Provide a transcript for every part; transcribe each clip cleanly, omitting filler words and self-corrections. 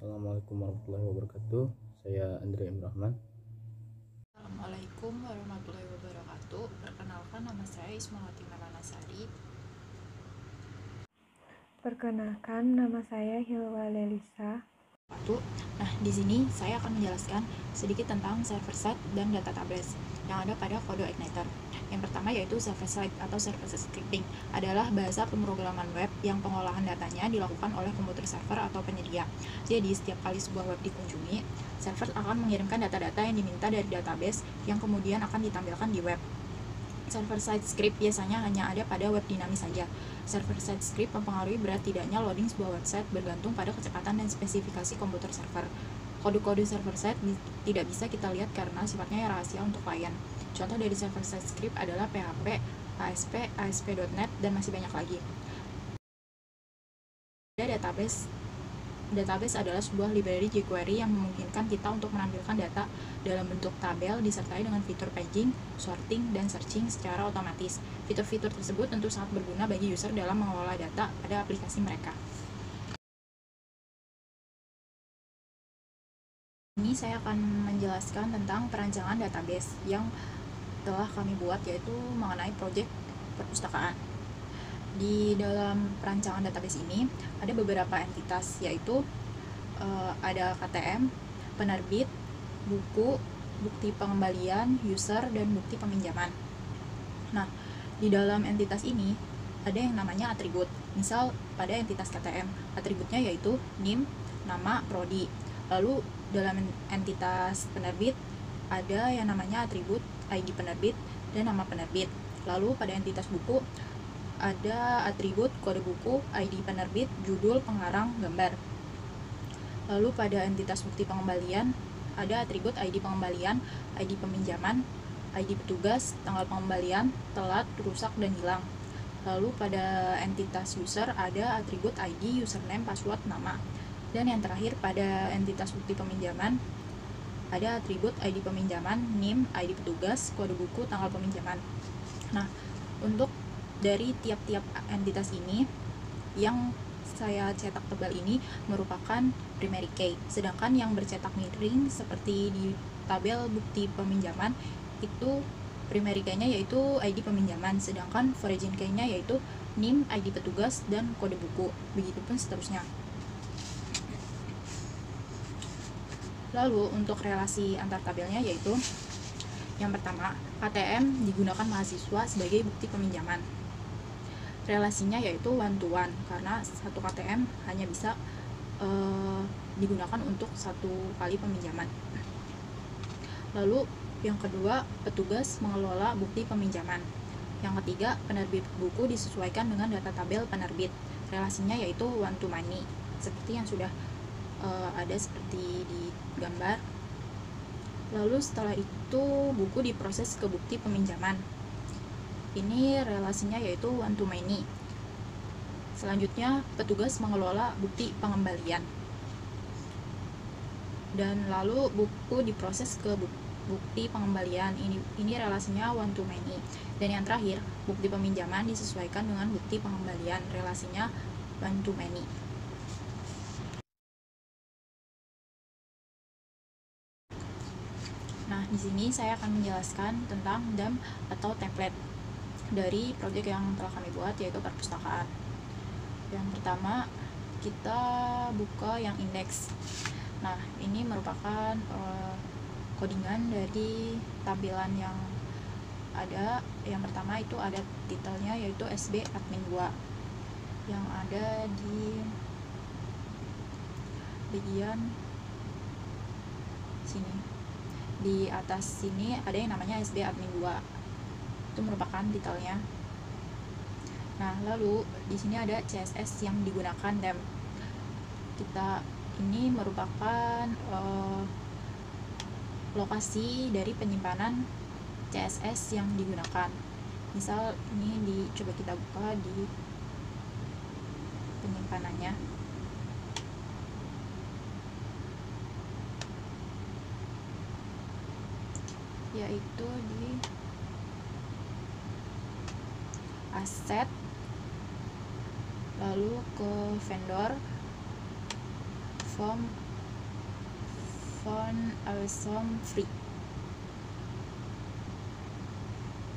Assalamualaikum warahmatullahi wabarakatuh. Saya Andre Imrahman. Assalamualaikum warahmatullahi wabarakatuh. Perkenalkan, nama saya Ismawati Melanasari. Perkenalkan, nama saya Hilwa Lelisa. Nah, di sini saya akan menjelaskan sedikit tentang server-side dan database yang ada pada kode Igniter. Yang pertama yaitu server-side atau server-side scripting adalah bahasa pemrograman web yang pengolahan datanya dilakukan oleh komputer server atau penyedia. Jadi, setiap kali sebuah web dikunjungi, server akan mengirimkan data-data yang diminta dari database yang kemudian akan ditampilkan di web. Server-side script biasanya hanya ada pada web dinamis saja. Server-side script mempengaruhi berat tidaknya loading sebuah website bergantung pada kecepatan dan spesifikasi komputer server. Kode-kode server-side tidak bisa kita lihat karena sifatnya rahasia untuk klien. Contoh dari server-side script adalah PHP, ASP, ASP.NET, dan masih banyak lagi. Database adalah sebuah library jQuery yang memungkinkan kita untuk menampilkan data dalam bentuk tabel disertai dengan fitur paging, sorting, dan searching secara otomatis. Fitur-fitur tersebut tentu sangat berguna bagi user dalam mengelola data pada aplikasi mereka. Ini saya akan menjelaskan tentang perancangan database yang telah kami buat, yaitu mengenai proyek perpustakaan. Di dalam perancangan database ini ada beberapa entitas, yaitu ada KTM, penerbit, buku, bukti pengembalian, user, dan bukti peminjaman. Nah, di dalam entitas ini ada yang namanya atribut. Misal pada entitas KTM, atributnya yaitu NIM, nama, prodi. Lalu dalam entitas penerbit ada yang namanya atribut ID penerbit dan nama penerbit. Lalu pada entitas buku ada atribut kode buku, ID penerbit, judul, pengarang, gambar. Lalu pada entitas bukti pengembalian ada atribut ID pengembalian, ID peminjaman, ID petugas, tanggal pengembalian, telat, rusak, dan hilang. Lalu pada entitas user ada atribut ID, username, password, nama. Dan yang terakhir pada entitas bukti peminjaman ada atribut ID peminjaman, NIM, ID petugas, kode buku, tanggal peminjaman. Nah, untuk dari tiap-tiap entitas ini yang saya cetak tebal ini merupakan primary key, sedangkan yang bercetak miring seperti di tabel bukti peminjaman itu primary key-nya yaitu ID peminjaman, sedangkan origin key-nya yaitu NIM, ID petugas, dan kode buku, begitupun seterusnya. Lalu untuk relasi antar tabelnya yaitu yang pertama, KTM digunakan mahasiswa sebagai bukti peminjaman. Relasinya yaitu one to one karena satu KTM hanya bisa digunakan untuk satu kali peminjaman. Lalu yang kedua, petugas mengelola bukti peminjaman. Yang ketiga, penerbit buku disesuaikan dengan data tabel penerbit. Relasinya yaitu one to many seperti yang sudah ada seperti di gambar. Lalu setelah itu buku diproses ke bukti peminjaman. Ini relasinya yaitu one to many. Selanjutnya petugas mengelola bukti pengembalian. Dan lalu buku diproses ke bukti pengembalian. Ini relasinya one to many. Dan yang terakhir, bukti peminjaman disesuaikan dengan bukti pengembalian. Relasinya one to many. Nah, di sini saya akan menjelaskan tentang DAM atau template dari proyek yang telah kami buat, yaitu perpustakaan. Yang pertama, kita buka yang index. Nah, ini merupakan codingan dari tampilan yang ada. Yang pertama itu ada titelnya yaitu SB admin 2 yang ada di bagian sini. Di atas sini ada yang namanya SB admin 2. Itu merupakan titelnya. Nah, lalu di sini ada CSS yang digunakan dan ini merupakan lokasi dari penyimpanan CSS yang digunakan. Misal ini coba kita buka di penyimpanannya. Yaitu di aset, lalu ke vendor, form, Font Awesome Free.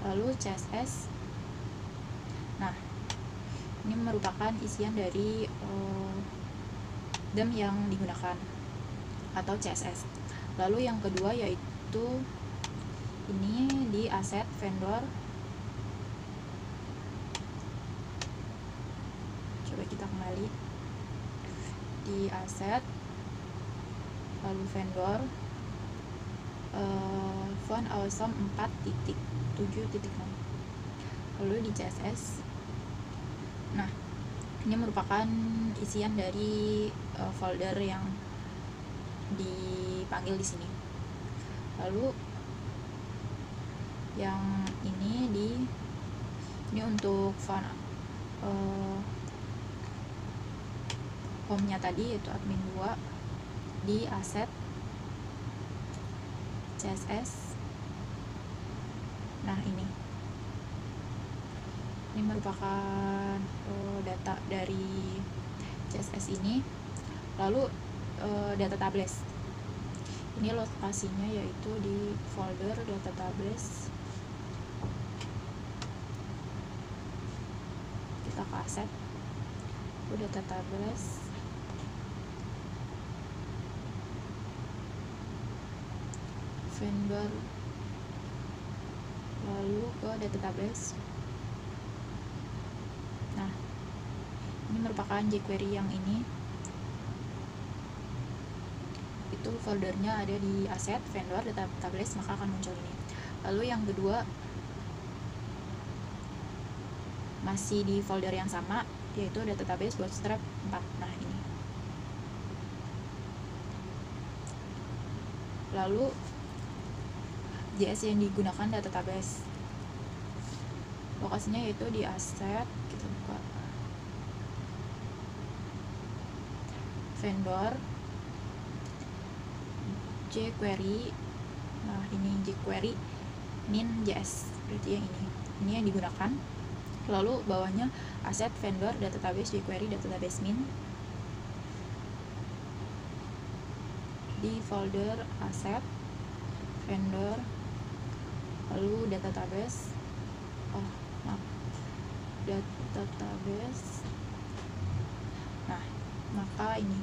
Lalu CSS. Nah, ini merupakan isian dari theme yang digunakan atau CSS. Lalu yang kedua yaitu ini di aset vendor. Coba kita kembali di aset, lalu vendor, font awesome 4.7.6, lalu di CSS. Nah, ini merupakan isian dari folder yang dipanggil di sini. Lalu yang ini untuk font home-nya tadi yaitu admin 2 di aset CSS. Nah, ini merupakan data dari CSS ini. Lalu data tables. Ini lokasinya yaitu di folder data tables. Kita ke aset, data tables. Vendor, lalu ke data tables. Nah, ini merupakan jQuery yang ini. Itu foldernya ada di aset, vendor, data tables, maka akan muncul ini. Lalu yang kedua masih di folder yang sama, yaitu database bootstrap 4. Nah, ini. Lalu JS yang digunakan database, lokasinya yaitu di aset, kita buka vendor, jQuery. Nah, ini jQuery min.js, berarti yang ini yang digunakan. Lalu bawahnya aset, vendor, database, jQuery, database min. Di folder aset, vendor, lalu database, database. Nah, maka ini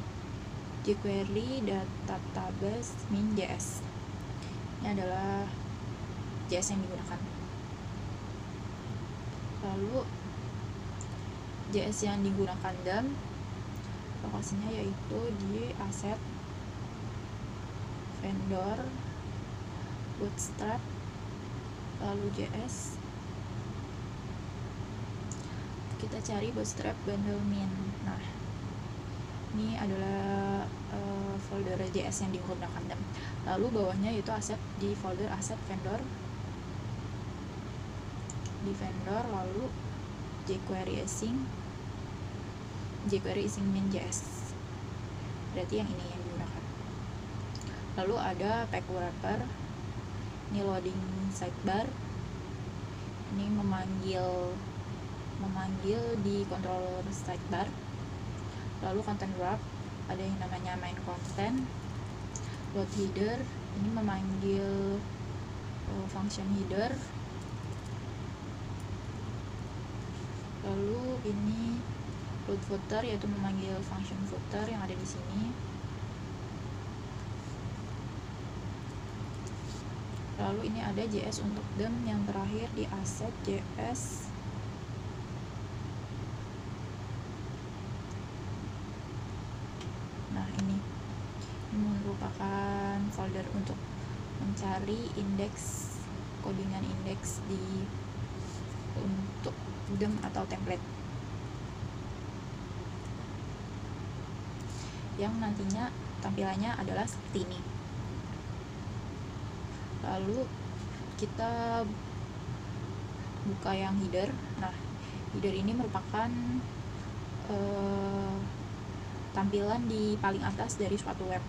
jQuery database min.js. Ini adalah JS yang digunakan. Lalu JS yang digunakan dan lokasinya yaitu di aset, vendor, bootstrap, lalu JS. Kita cari bootstrap bundle min. Nah, ini adalah folder JS yang digunakan dan lalu bawahnya yaitu aset, di folder aset, vendor, di vendor, lalu jQuery async min.js, berarti yang ini yang digunakan. Lalu ada pack wrapper, ini loading sidebar, ini memanggil di controller sidebar. Lalu content wrap, ada yang namanya main content. Load header, ini memanggil function header. Lalu ini load footer, yaitu memanggil function footer yang ada di sini. Lalu ini ada JS untuk theme yang terakhir di aset JS. Nah, ini merupakan folder untuk mencari indeks, codingan indeks untuk theme atau template yang nantinya tampilannya adalah seperti ini. Lalu kita buka yang header. Nah, header ini merupakan tampilan di paling atas dari suatu web.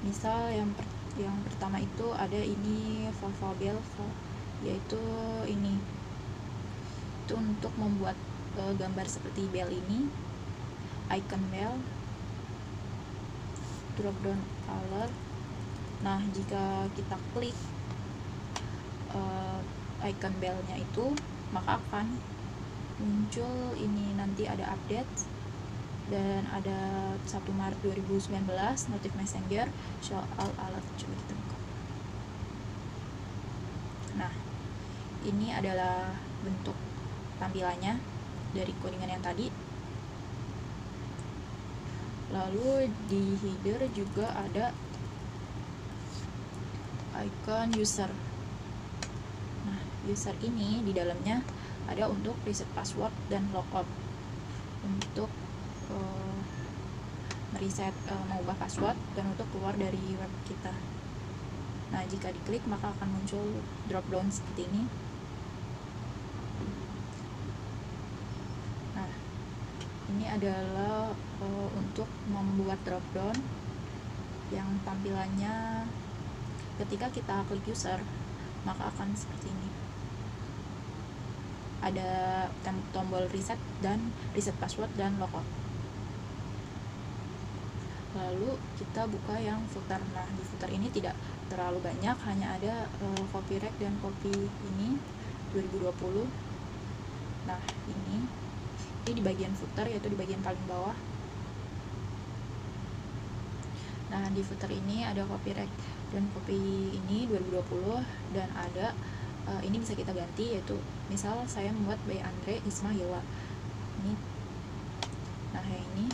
Misal yang pertama itu ada ini Bell, yaitu ini itu untuk membuat gambar seperti bell ini, icon bell. drop down alert. Nah, jika kita klik icon bell-nya itu, maka akan muncul ini, nanti ada update dan ada 1 Maret 2019 notif messenger show all alert. Coba kita buka. Nah, ini adalah bentuk tampilannya dari codingan yang tadi. Lalu di header juga ada icon user. Nah, user ini di dalamnya ada untuk reset password dan logout, untuk mereset, mengubah password, dan untuk keluar dari web kita. Nah, jika diklik maka akan muncul drop down seperti ini. Nah, ini adalah untuk membuat drop down yang tampilannya ketika kita klik user maka akan seperti ini. Ada tombol reset dan reset password dan logout. Lalu kita buka yang footer. Nah, di footer ini tidak terlalu banyak, hanya ada copyright dan copy ini 2020. Nah, ini di bagian footer, yaitu di bagian paling bawah. Nah, di footer ini ada copyright dan copy ini 2020, dan ada ini bisa kita ganti, yaitu misal saya membuat by Andre Isma Hilwa ini. Nah, yang ini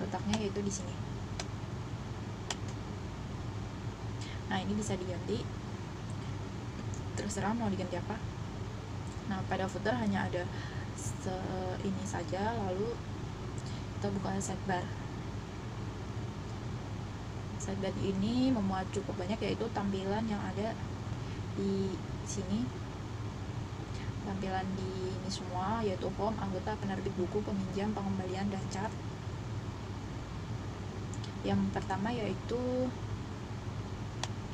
letaknya yaitu di sini. Nah, ini bisa diganti, terserah mau diganti apa. Nah, pada footer hanya ada ini saja. Lalu kita buka sidebar. Sidebar ini memuat cukup banyak, yaitu tampilan yang ada di sini. Tampilan di ini semua yaitu home, anggota, penerbit buku, peminjam, pengembalian, dan chart. Yang pertama yaitu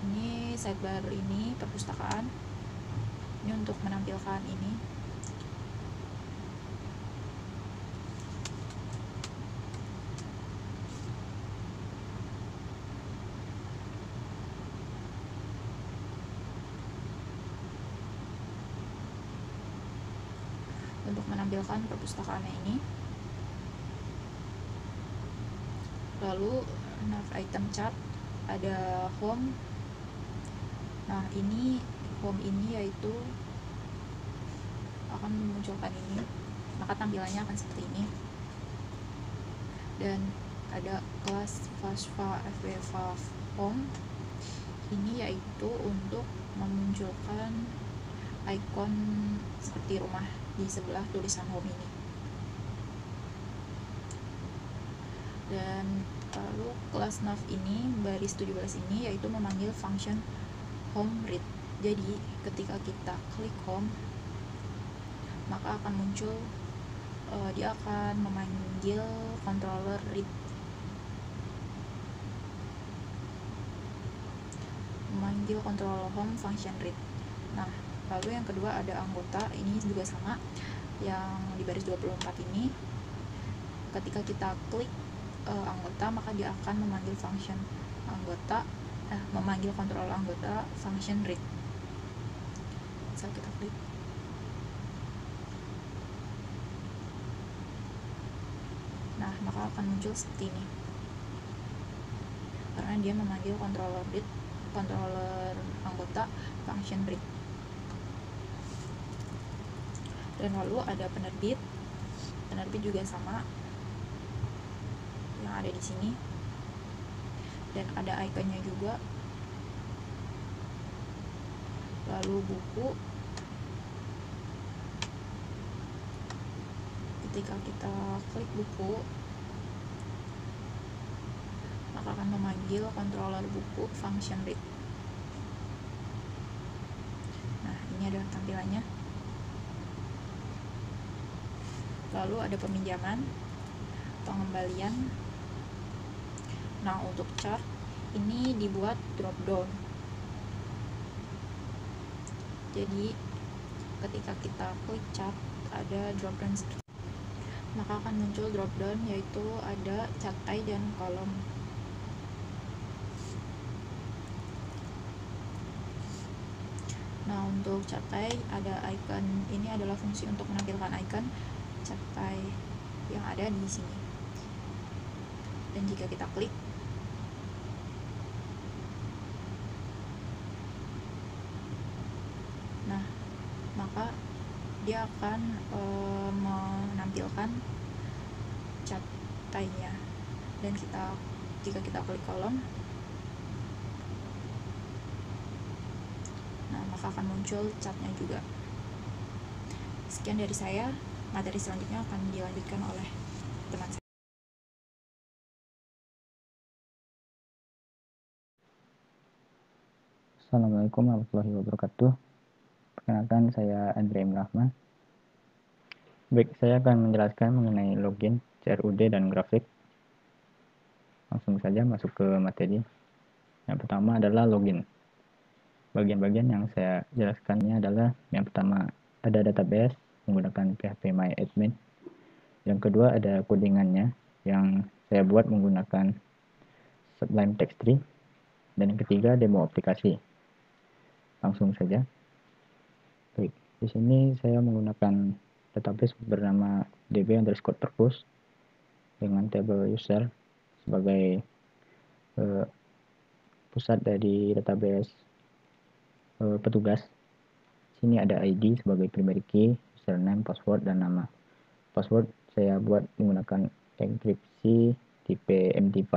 ini sidebar ini perpustakaan. Ini untuk menampilkan ini. Untuk menampilkan perpustakaannya ini. Lalu nav item chart, ada home. Nah, ini home ini yaitu akan memunculkan ini, maka tampilannya akan seperti ini. Dan ada kelas FASFA FWFA home, ini yaitu untuk memunculkan icon seperti rumah di sebelah tulisan home ini. Dan lalu kelas nav ini baris 17 ini yaitu memanggil function home read. Jadi ketika kita klik home maka akan muncul dia akan memanggil controller read, memanggil controller home function read. Nah, lalu yang kedua ada anggota, ini juga sama, yang di baris 24 ini. Ketika kita klik anggota maka dia akan memanggil function anggota, memanggil controller anggota function read. Saat kita klik, nah maka akan muncul seperti ini, karena dia memanggil controller read, controller anggota function read. Dan lalu ada penerbit juga sama yang ada di sini, dan ada ikonnya juga. Lalu buku, ketika kita klik buku maka akan memanggil controller buku function read. Nah, ini adalah tampilannya. Lalu ada peminjaman, pengembalian. Nah, untuk chart ini dibuat drop down. Jadi ketika kita klik chart ada drop down. maka akan muncul drop down, yaitu ada catai dan kolom. Nah, untuk catai ada icon, ini adalah fungsi untuk menampilkan icon catai yang ada di sini. Dan jika kita klik, nah, maka dia akan menampilkan catainya. Dan jika kita klik kolom, nah, maka akan muncul catnya juga. Sekian dari saya, materi selanjutnya akan dilanjutkan oleh teman saya. Assalamualaikum warahmatullahi wabarakatuh. Perkenalkan, saya Andre Imrahman. Baik, saya akan menjelaskan mengenai login, CRUD, dan grafik. Langsung saja masuk ke materi. Yang pertama adalah login. Bagian-bagian yang saya jelaskannya adalah yang pertama ada database menggunakan PHP MyAdmin. Yang kedua ada codingannya yang saya buat menggunakan Sublime Text Tree. Dan yang ketiga demo aplikasi. Langsung saja. Baik, di sini saya menggunakan database bernama db_purpose dengan table user sebagai pusat dari database petugas. Sini ada ID sebagai primary key, username, password, dan nama. Password saya buat menggunakan enkripsi tipe MD5.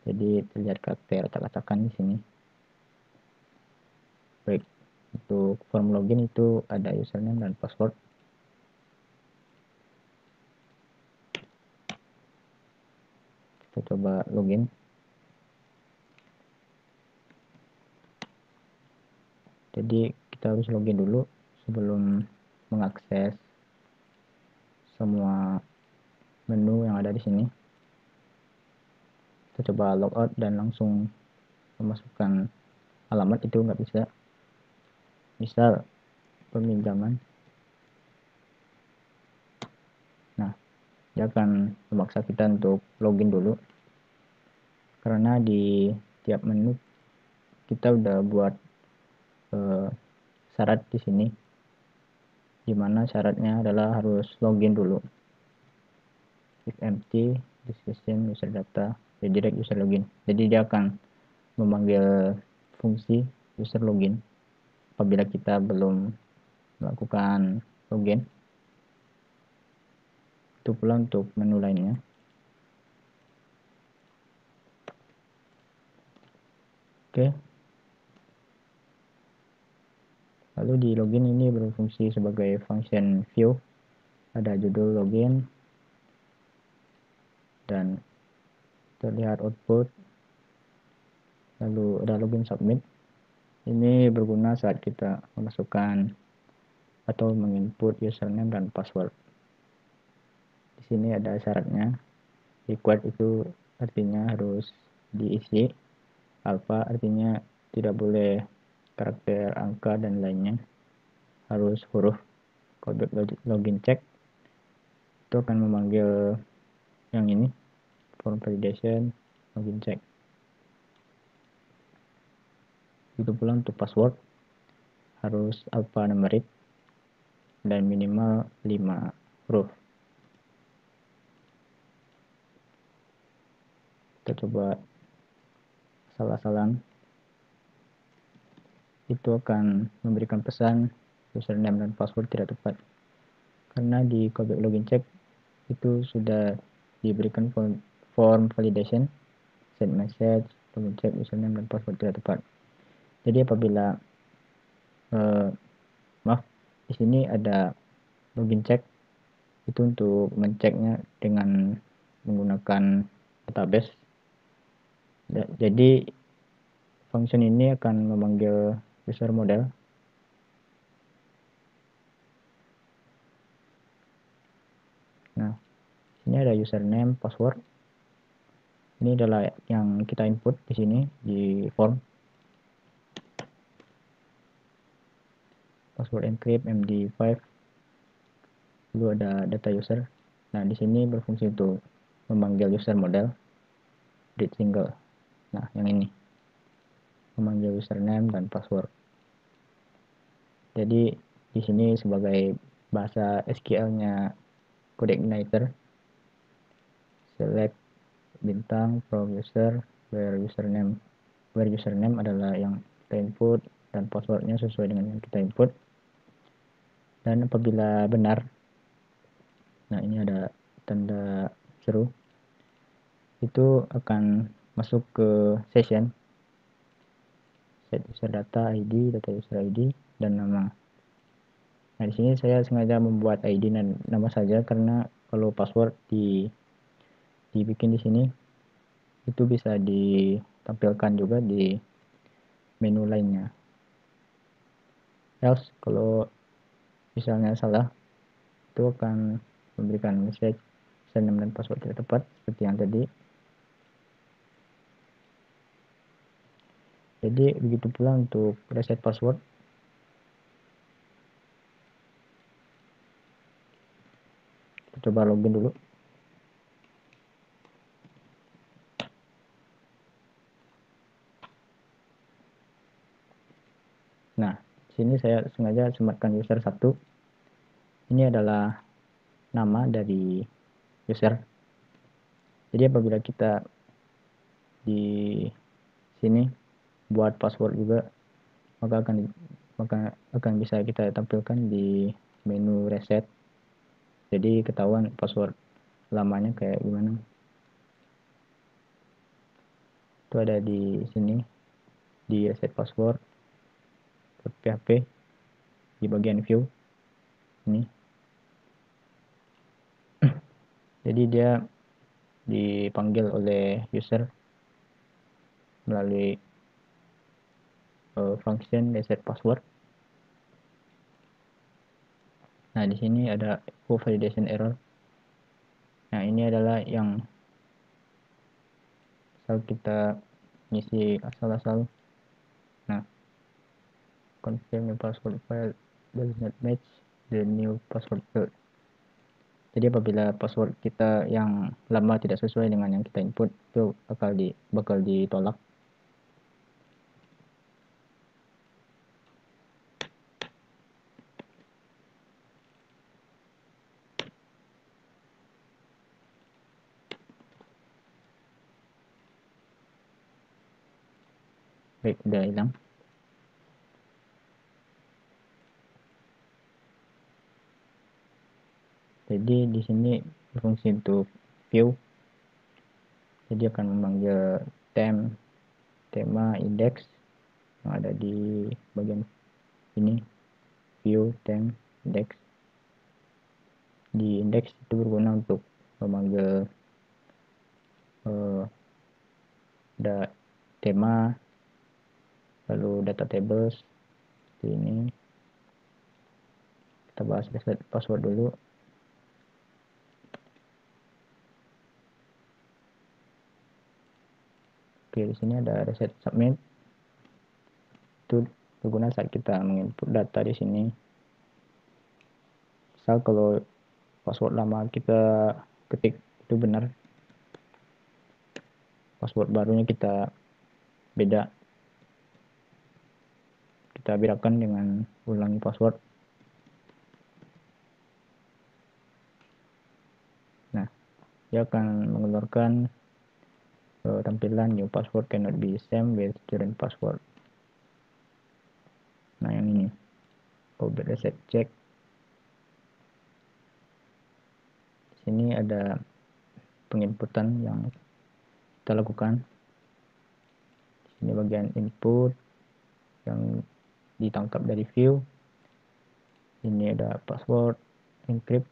Jadi terlihat karakter acak-acakan di sini. Baik, untuk form login itu ada username dan password. Kita coba login. Jadi kita harus login dulu sebelum mengakses semua menu yang ada di sini. Kita coba logout dan langsung memasukkan alamat, itu nggak bisa. Misal peminjaman. Nah, dia akan memaksa kita untuk login dulu karena di tiap menu kita udah buat syarat di sini, dimana syaratnya adalah harus login dulu. If empty, this system user data, redirect user login. Jadi dia akan memanggil fungsi user login apabila kita belum melakukan login. Itu pula untuk menu lainnya. Oke. Lalu di login ini berfungsi sebagai function view. Ada judul login dan terlihat output. Lalu ada login submit. Ini berguna saat kita memasukkan atau menginput username dan password. Di sini ada syaratnya. Required itu artinya harus diisi. Alpha artinya tidak boleh karakter, angka, dan lainnya. Harus huruf. Callback login check itu akan memanggil yang ini, form validation login check. Itu pula untuk password harus alphanumeric dan minimal 5 huruf. Kita coba salah-salan. Itu akan memberikan pesan username dan password tidak tepat. Karena di callback login check itu sudah diberikan form validation, send message, login check, username dan password tidak tepat. Jadi apabila di sini ada login check, itu untuk menceknya dengan menggunakan database. Jadi function ini akan memanggil user model. Nah, ini ada username, password. Ini adalah yang kita input di sini di form. Password encrypt MD5. Lalu ada data user. Nah, di sini berfungsi untuk memanggil user model read single. Nah, yang ini memanggil username dan password. Jadi di sini sebagai bahasa SQL-nya code igniter, select bintang from user where username adalah yang kita input dan passwordnya sesuai dengan yang kita input. Dan apabila benar, nah ini ada tanda seru, itu akan masuk ke session set user data ID, data user ID, dan nama. Nah, di sini saya sengaja membuat ID dan nama saja karena kalau password dibikin di sini itu bisa ditampilkan juga di menu lainnya. Else kalau misalnya salah, itu akan memberikan message username dan password tidak tepat seperti yang tadi. Jadi begitu pula untuk reset password. Kita coba login dulu. Nah, sini saya sengaja sematkan user 1. Ini adalah nama dari user. Jadi apabila kita di sini buat password juga, maka akan bisa kita tampilkan di menu reset. Jadi ketahuan password lamanya kayak gimana. Itu ada di sini di reset password .php di bagian view ini. Jadi dia dipanggil oleh user melalui function reset password. Nah, di sini ada echo validation error. Nah, ini adalah yang asal kita ngisi asal-asal. Nah, confirm your password file does not match the new password field. Jadi apabila password kita yang lama tidak sesuai dengan yang kita input, itu bakal ditolak. Baik, udah hilang. Jadi di sini berfungsi untuk view. Jadi akan memanggil tema index yang ada di bagian ini, view tem index. Di index itu berguna untuk memanggil ada tema, lalu data tables seperti ini. Kita bahas reset password dulu. Oke, di sini ada reset submit. Itu berguna saat kita menginput data di sini. Misal kalau password lama kita ketik itu benar, password barunya kita beda, kita bedakan dengan ulangi password. Nah, dia akan mengeluarkan tampilan new password cannot be same with current password. Nah, yang ini forward reset check. Sini ada penginputan yang kita lakukan. Ini bagian input yang ditangkap dari view. Ini ada password encrypt.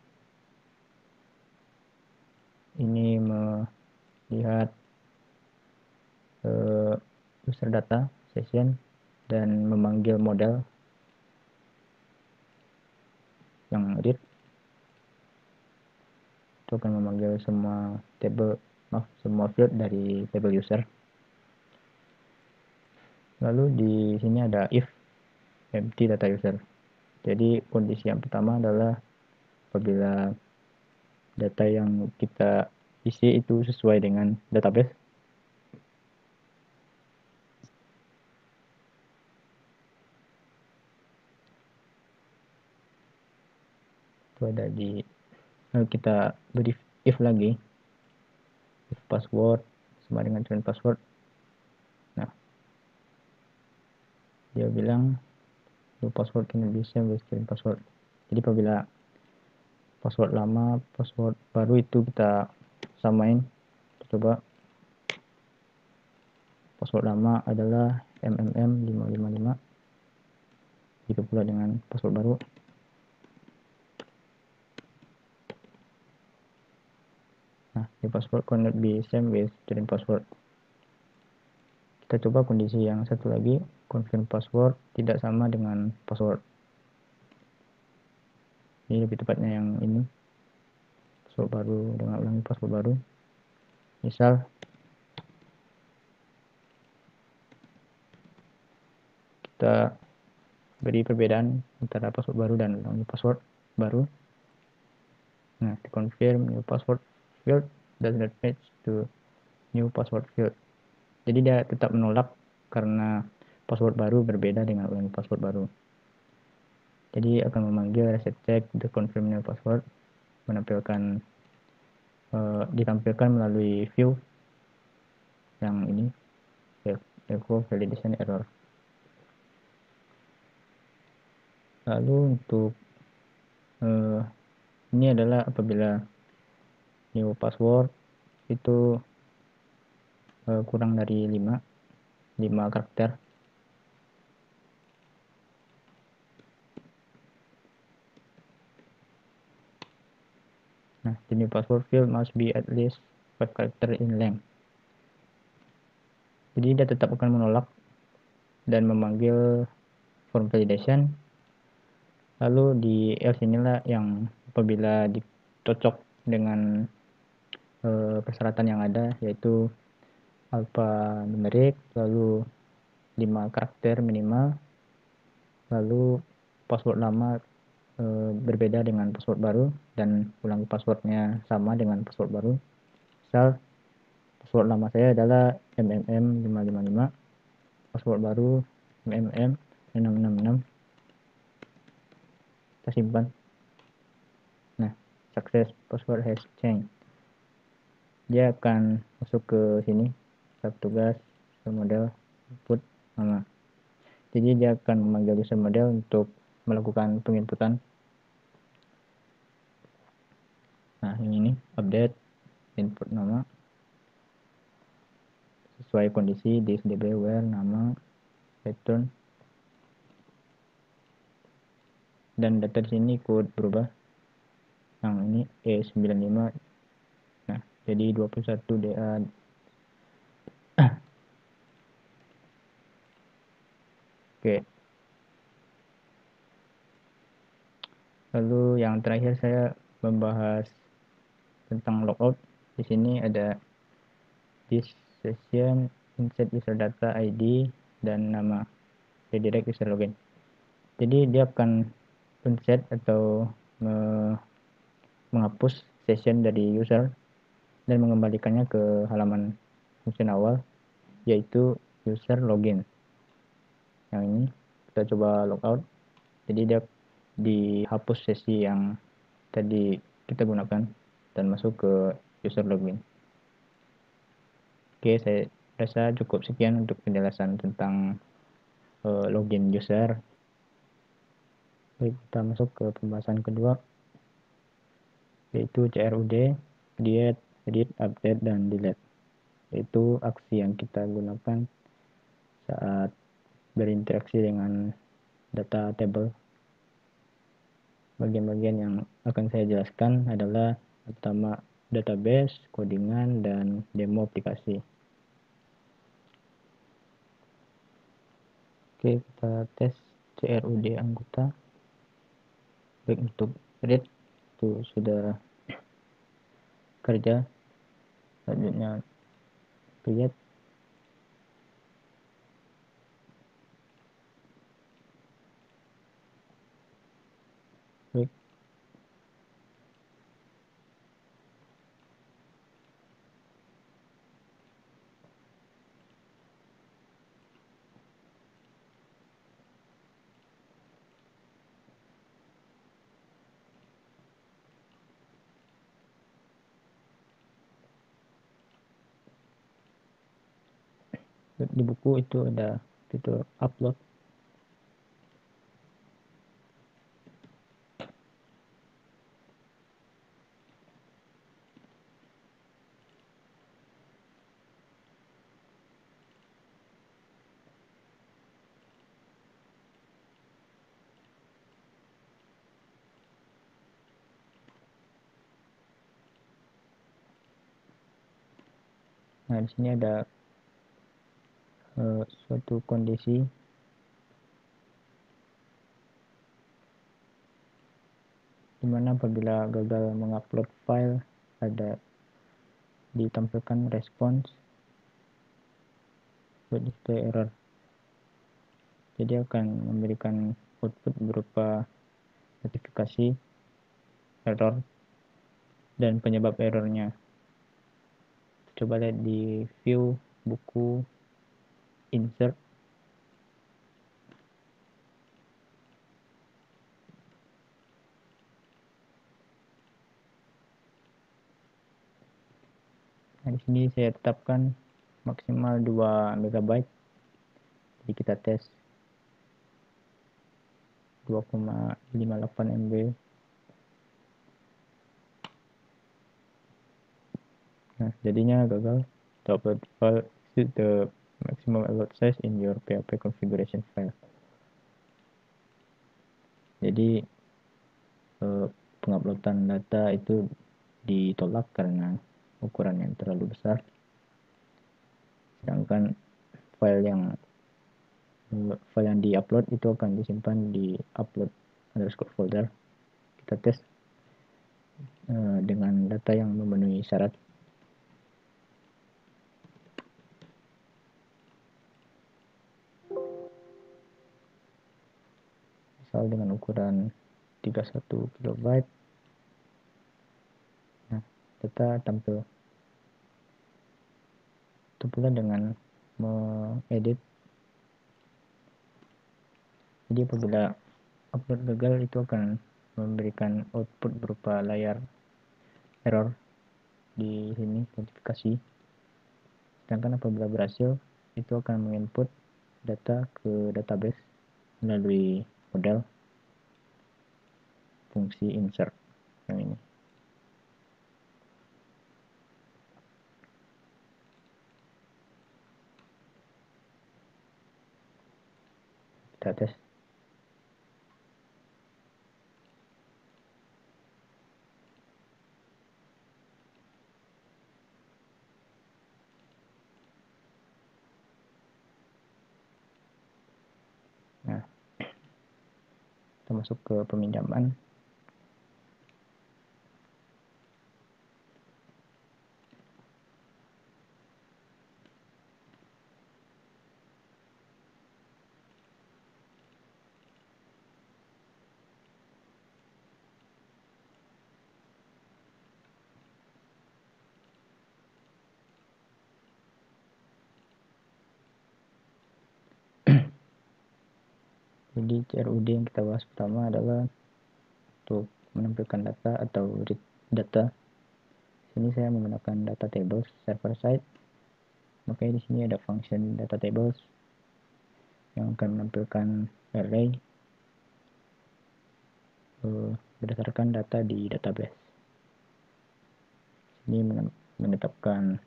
Ini melihat user data session dan memanggil model yang read. Itu akan memanggil semua field dari table user. Lalu di sini ada if empty data user. Jadi kondisi yang pertama adalah apabila data yang kita isi itu sesuai dengan database. Itu ada di kita beri if lagi, if password sama dengan current password. Nah, dia bilang your password can be same with current password. Jadi apabila password lama, password baru itu kita samain. Kita coba password lama adalah mmm555, begitu pula dengan password baru. Nah, the password cannot be same with current password. Kita coba kondisi yang satu lagi, confirm password tidak sama dengan password. Ini lebih tepatnya yang ini, password baru dengan ulangi password baru. Misal kita beri perbedaan antara password baru dan ulangi password baru. Nah, to confirm new password field does not match to new password field. Jadi dia tetap menolak karena password baru berbeda dengan ulangi password baru. Jadi akan memanggil reset check the confirm new password, menampilkan ditampilkan melalui view yang ini, echo validation error. Lalu untuk ini adalah apabila new password itu kurang dari 5 karakter. Nah, the new password field must be at least 5 character in length. Jadi dia tetap akan menolak dan memanggil form validation. Lalu di else inilah yang apabila dicocok dengan persyaratan yang ada, yaitu alphanumerik, lalu 5 karakter minimal, lalu password lama berbeda dengan password baru dan ulangi passwordnya sama dengan password baru. Misal password lama saya adalah mmm555, password baru mmm666. Kita simpan. Nah, success password has changed. Dia akan masuk ke sini, tab tugas, user model, input, nama. Jadi dia akan memanggil user model untuk melakukan penginputan. Nah, yang ini update input nama sesuai kondisi this db where nama return, dan data di sini ikut berubah. Yang ini E95. Nah, jadi 21 DA. Oke. Lalu yang terakhir saya membahas tentang logout. Di sini ada this session insert user data ID dan nama, redirect user login. Jadi dia akan unset atau menghapus session dari user dan mengembalikannya ke halaman function awal, yaitu user login. Yang ini kita coba logout. Jadi dia dihapus sesi yang tadi kita gunakan dan masuk ke user login. Oke, saya rasa cukup sekian untuk penjelasan tentang login user. Baik, kita masuk ke pembahasan kedua, yaitu CRUD, create, edit, update, dan delete. Yaitu aksi yang kita gunakan saat berinteraksi dengan data table. Bagian-bagian yang akan saya jelaskan adalah pertama database, codingan, dan demo aplikasi. Oke, kita tes CRUD anggota. Baik, untuk read itu sudah kerja. Selanjutnya create. Baik. di buku itu ada fitur upload. Nah, di sini ada suatu kondisi dimana apabila gagal mengupload file ada ditampilkan respons display error. Jadi akan memberikan output berupa notifikasi error dan penyebab errornya. Coba lihat di view buku insert. Nah, di sini saya tetapkan maksimal 2 MB. Jadi kita tes 2,58 MB. Nah, jadinya gagal. To upload file, exceed the maximum allowed size in your PHP configuration file. Jadi penguploadan data itu ditolak karena ukuran yang terlalu besar. Sedangkan file yang diupload itu akan disimpan di upload underscore folder. Kita tes dengan data yang memenuhi syarat. Misal dengan ukuran 31 KB. Nah, data tampil. Itu pula dengan mengedit. Jadi apabila upload gagal itu akan memberikan output berupa layar error di sini notifikasi. Sedangkan apabila berhasil itu akan menginput data ke database melalui model fungsi insert yang ini. Kita tes. Nah, kita masuk ke peminjaman. Jadi CRUD yang kita bahas pertama adalah untuk menampilkan data atau read data. Sini saya menggunakan data tables server side. Makanya di sini ada function data tables yang akan menampilkan array berdasarkan data di database. Ini menetapkan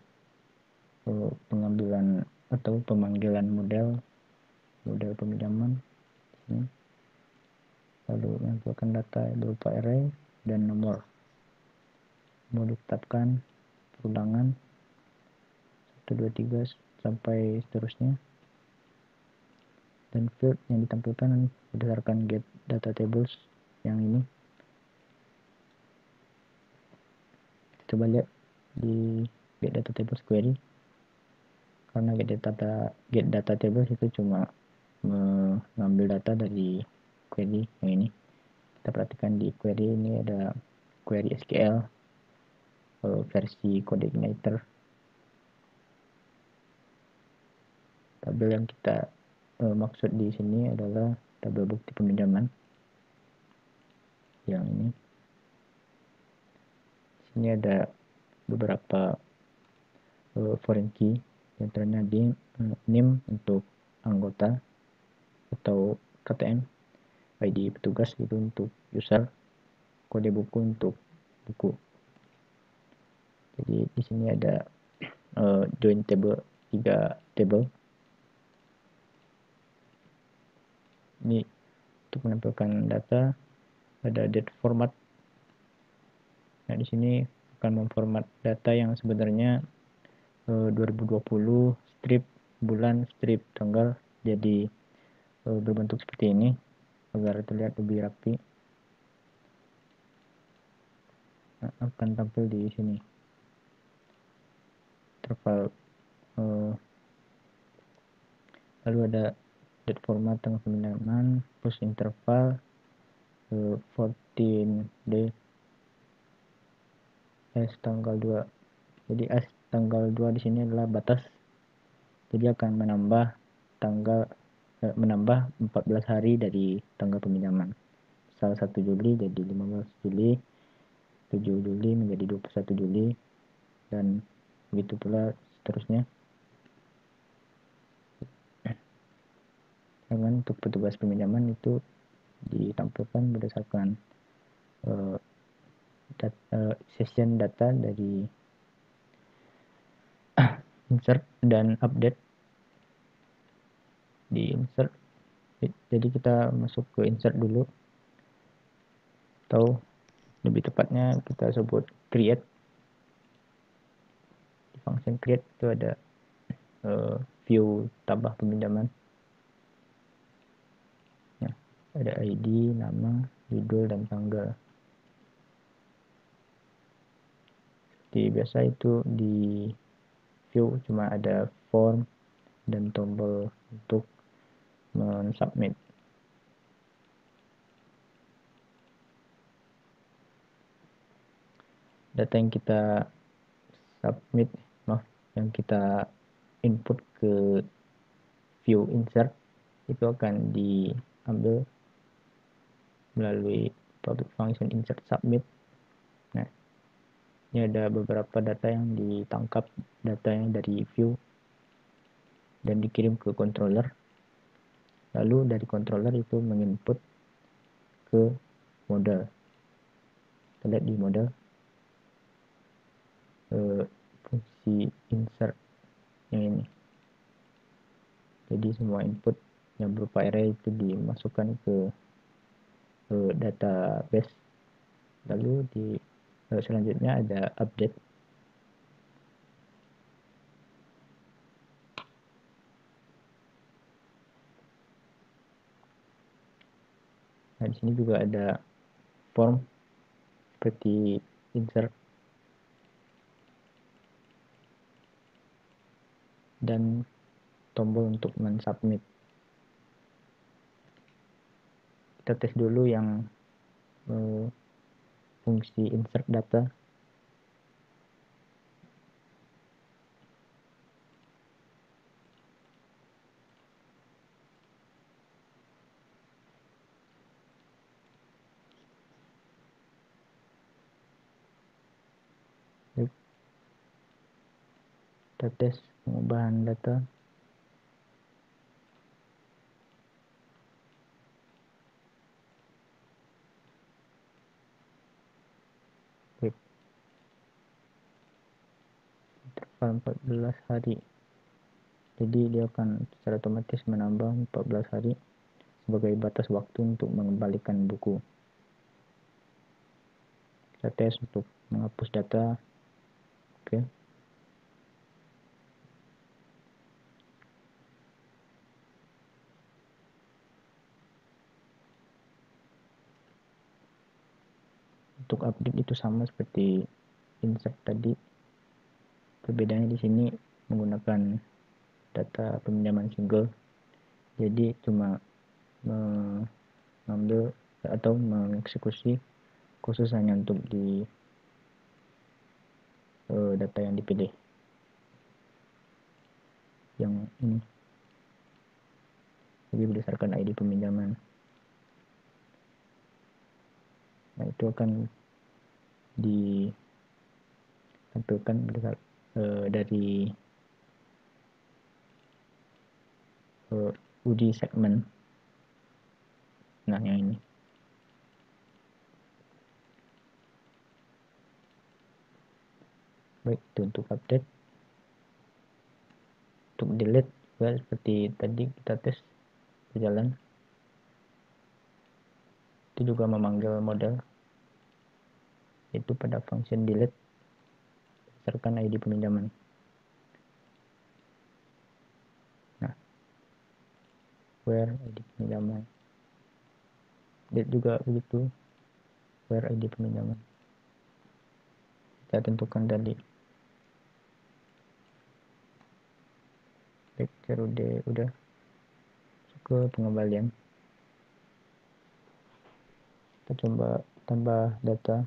pengambilan atau pemanggilan model peminjaman. Lalu menampilkan data berupa array dan nomor. Mau ditetapkan perulangan 1, 2, 3 sampai seterusnya. Dan field yang ditampilkan berdasarkan get data tables yang ini. Coba lihat di get data tables query. Karena get data tables itu cuma mengambil data dari query yang ini. Kita perhatikan di query ini ada query SQL versi code igniter. Tabel yang kita maksud di sini adalah tabel bukti peminjaman yang ini. Sini ada beberapa foreign key Di antaranya di NIM untuk anggota atau KTM, ID petugas itu untuk user, kode buku untuk buku. Jadi di sini ada join table, 3 table. Ini untuk menampilkan data, ada date format. Nah, di sini akan memformat data yang sebenarnya 2020 strip bulan strip tanggal jadi berbentuk seperti ini agar terlihat lebih rapi. Nah, akan tampil di sini interval, lalu ada date format tanggal pemilihan plus interval 14 day as tanggal 2. Jadi as tanggal 2 di sini adalah batas. Jadi akan menambah 14 hari dari tanggal peminjaman. Misal 1 Juli jadi 15 Juli, 7 Juli menjadi 21 Juli, dan begitu pula seterusnya. Dengan untuk petugas peminjaman itu ditampilkan berdasarkan session data dari insert dan update. Di insert, jadi kita masuk ke insert dulu, atau lebih tepatnya kita sebut create. Di function create itu ada view tambah peminjaman. Nah, ada ID, nama, judul, dan tanggal. Seperti biasa itu di view cuma ada form dan tombol untuk mensubmit. Data yang kita submit, yang kita input ke view insert itu akan diambil melalui public function insert submit. Nah, ini ada beberapa data yang ditangkap datanya dari view dan dikirim ke controller. Lalu dari controller itu menginput ke model. Kita lihat di model fungsi insert yang ini. Jadi semua input yang berupa array itu dimasukkan ke database. Lalu selanjutnya ada update. Nah, di sini juga ada form seperti insert dan tombol untuk mensubmit. Kita tes dulu yang fungsi insert data. Kita tes pengubahan data. Interval 14 hari. Jadi dia akan secara otomatis menambah 14 hari sebagai batas waktu untuk mengembalikan buku. Kita tes untuk menghapus data. Oke. Untuk update itu sama seperti insert tadi. Perbedaannya di sini menggunakan data peminjaman single. Jadi cuma mengambil atau mengeksekusi khusus hanya untuk di data yang dipilih. Yang ini. Jadi berdasarkan ID peminjaman. Nah, itu akan ditampilkan dari UD segment. Nah, yang ini. Baik, itu untuk update. Untuk delete juga seperti tadi kita tes berjalan. Itu juga memanggil model, yaitu pada function delete berdasarkan ID peminjaman. Nah, where ID peminjaman. Delete juga begitu, where ID peminjaman. Kita tentukan tadi. Baik, CRUD udah. Masuk ke pengembalian. Kita coba tambah data.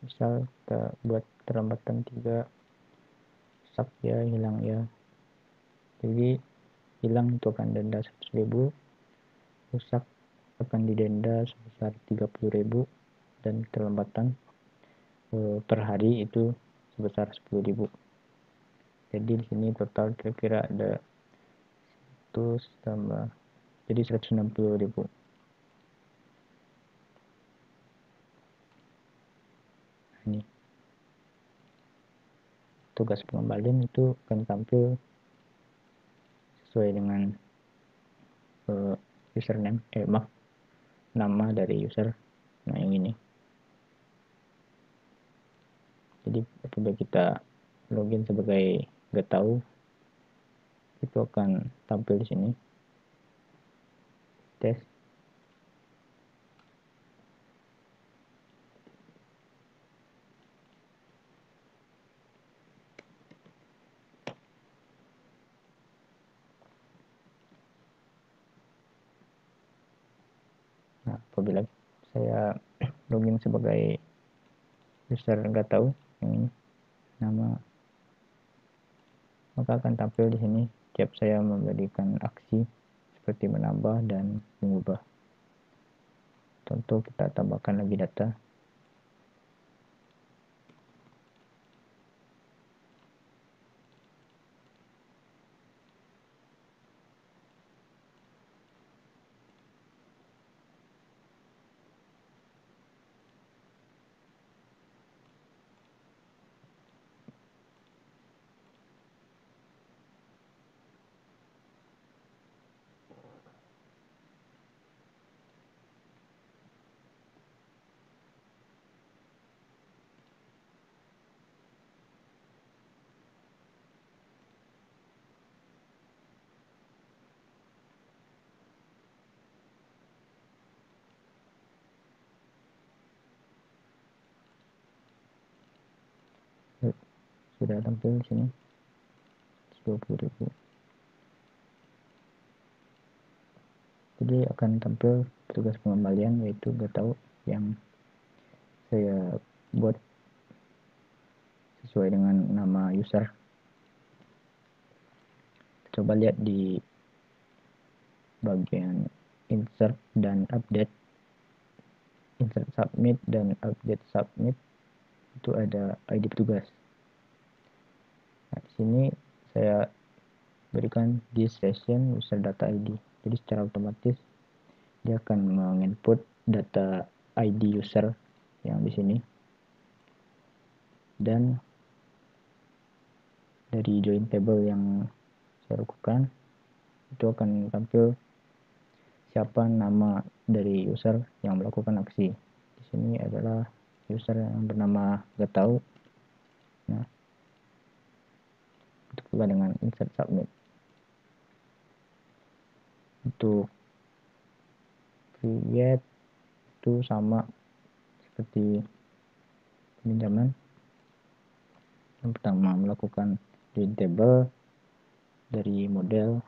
Misal kita buat terambatan 3, rusak ya, hilang ya. Jadi hilang itu akan denda 100.000, rusak akan didenda sebesar 30.000, dan terlambatan per hari itu sebesar 10.000. Jadi di sini total kira-kira ada 100 tambah, jadi 160.000. Ini tugas pengembalian itu akan tampil sesuai dengan username, nama dari user. Nah, yang ini. Jadi apabila kita login sebagai nggak tahu, itu akan tampil di sini. Tes. Nah, apabila saya login sebagai user nggak tahu, yang ini nama, maka akan tampil di sini tiap saya memberikan aksi seperti menambah dan mengubah. Contoh, kita tambahkan lagi data. Sudah tampil di sini 20.000. Jadi akan tampil petugas pengembalian, yaitu nggak tahu, yang saya buat sesuai dengan nama user. Coba lihat di bagian insert dan update, insert submit dan update submit, itu ada ID petugas. Nah, di sini saya berikan this session user data ID. Jadi secara otomatis dia akan menginput data ID user yang di sini, dan dari join table yang saya lakukan itu akan tampil siapa nama dari user yang melakukan aksi. Di sini adalah user yang bernama gak tahu. Nah, itu pula dengan insert submit. Untuk create itu sama seperti peminjaman. Yang pertama, melakukan join table dari model,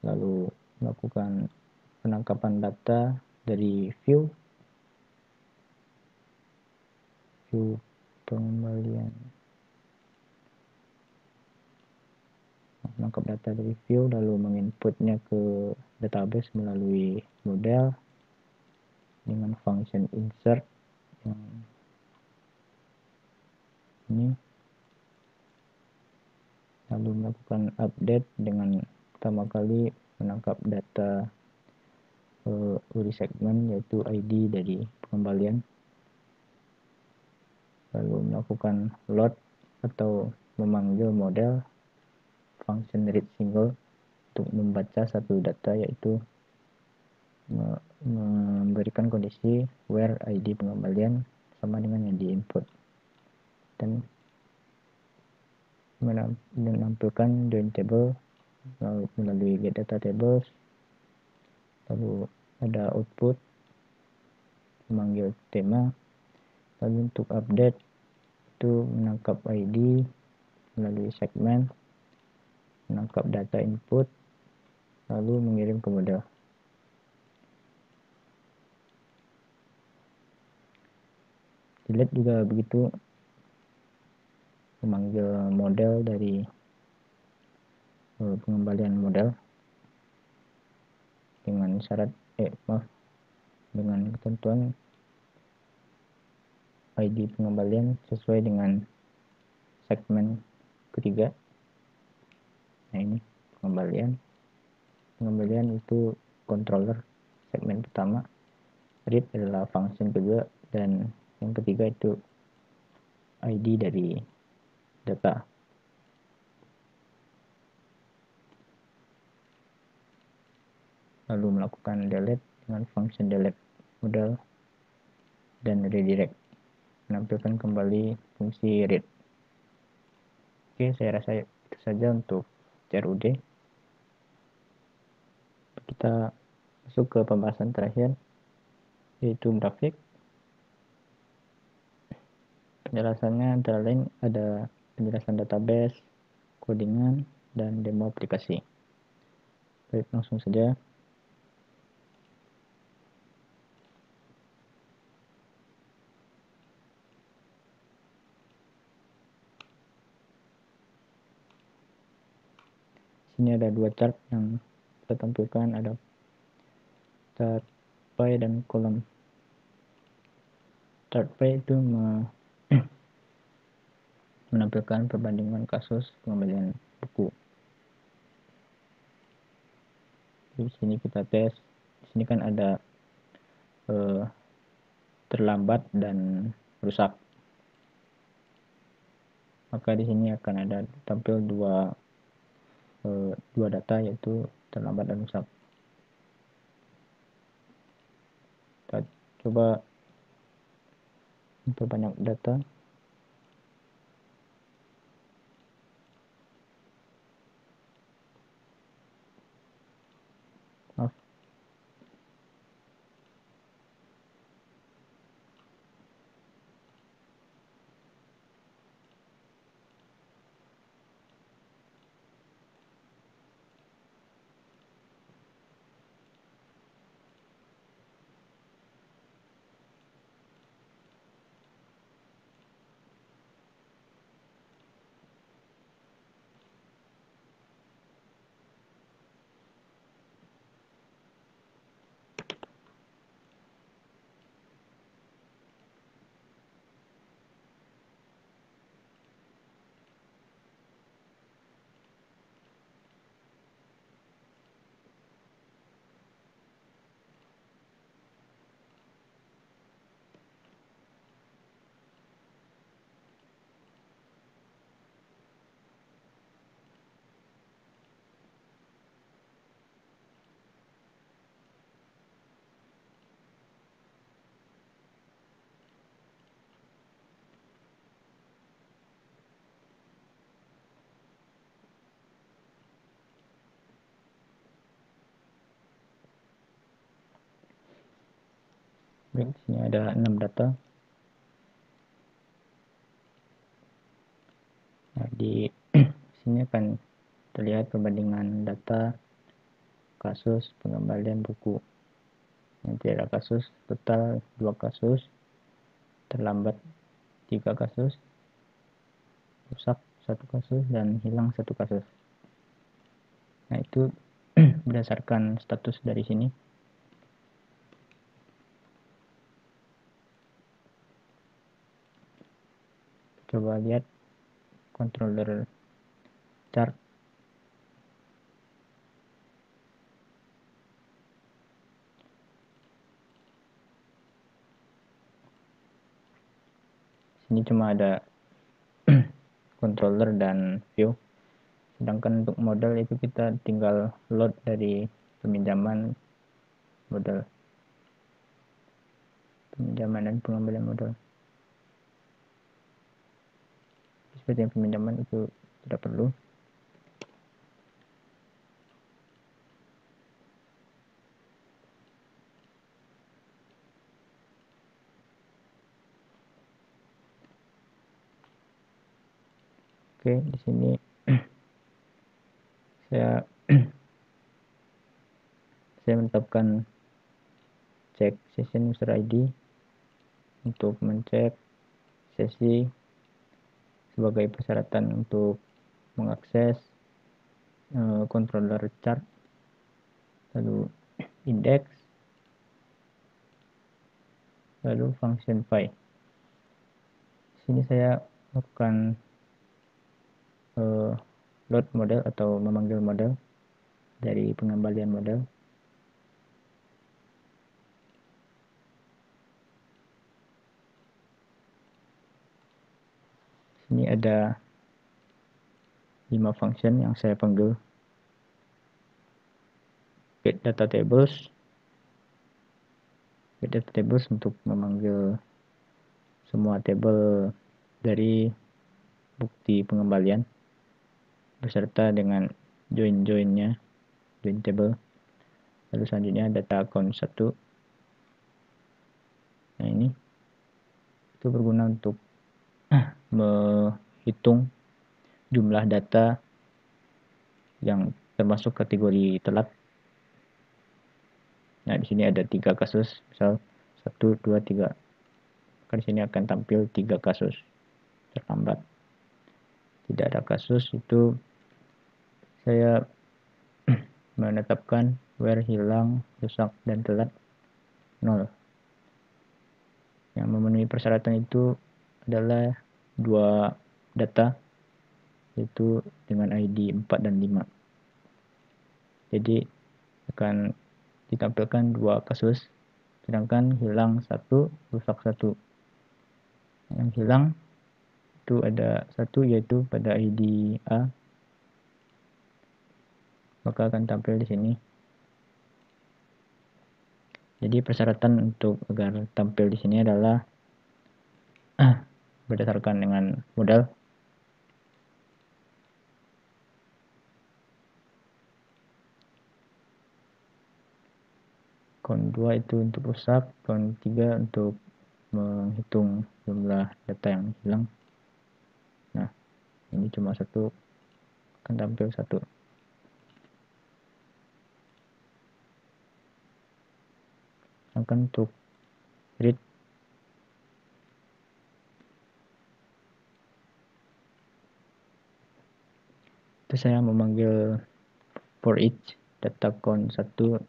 lalu melakukan penangkapan data dari view pengembalian. Menangkap data dari view lalu menginputnya ke database melalui model dengan function insert yang ini, lalu melakukan update dengan pertama kali menangkap data URI segmen yaitu ID dari pengembalian, lalu melakukan load atau memanggil model function read single untuk membaca satu data, yaitu memberikan kondisi where ID pengembalian sama dengan yang diinput, dan menampilkan join table melalui get data tables. Lalu ada output memanggil tema, lalu untuk update itu menangkap ID melalui segmen, menangkap data input, lalu mengirim ke model. Delete juga begitu, memanggil model dari pengembalian model dengan syarat dengan ketentuan ID pengembalian sesuai dengan segmen ketiga. Nah, ini pengembalian itu controller segmen pertama, read adalah function kedua, dan yang ketiga itu ID dari data. Lalu melakukan delete dengan function delete model dan redirect, menampilkan kembali fungsi read. Oke, saya rasa itu saja untuk CRUD. Kita masuk ke pembahasan terakhir, yaitu grafik. Penjelasannya antara lain ada penjelasan database, codingan, dan demo aplikasi. Baik, langsung saja. Sini ada dua chart yang kita tampilkan, ada chart pie dan kolom. Chart pie itu menampilkan perbandingan kasus pengembalian buku. Di sini kita tes. Di sini kan ada terlambat dan rusak. Maka di sini akan ada tampil dua data, yaitu terlambat dan rusak. Kita coba memperbanyak data. Maaf. Baik, di sini ada 6 data. Nah, di sini akan terlihat perbandingan data kasus pengembalian buku. Nanti ada kasus total 2 kasus, terlambat 3 kasus, rusak 1 kasus, dan hilang 1 kasus. Nah, itu berdasarkan status dari sini. Coba lihat controller chart. Sini cuma ada controller dan view. Sedangkan untuk modal itu kita tinggal load dari peminjaman modal. Peminjaman dan pengembalian modal. Seperti yang peminjaman itu tidak perlu. Oke, di sini saya menetapkan cek session user ID untuk mencek sesi sebagai persyaratan untuk mengakses controller chart, lalu index, lalu function file. Sini saya lakukan load model atau memanggil model dari pengembalian model. Sini ada 5 function yang saya panggil. Get data tables untuk memanggil semua tabel dari bukti pengembalian beserta dengan join table. Lalu selanjutnya data account 1. Nah, ini itu berguna untuk menghitung jumlah data yang termasuk kategori telat. Nah, di sini ada 3 kasus, misal 1, 2, 3. Maka di sini akan tampil 3 kasus terlambat. Tidak ada kasus, itu saya menetapkan where hilang, rusak, dan telat 0. Yang memenuhi persyaratan itu adalah 2 data, yaitu dengan ID 4 dan 5. Jadi akan ditampilkan 2 kasus, sedangkan hilang 1, rusak 1. Yang hilang itu ada 1, yaitu pada ID A, maka akan tampil di sini. Jadi persyaratan untuk agar tampil di sini adalah berdasarkan dengan modal. Count 2 itu untuk rusak, count 3 untuk menghitung jumlah data yang hilang. Nah, ini cuma 1, akan tampil 1. Sedangkan untuk read itu saya memanggil for each data count 1, 2,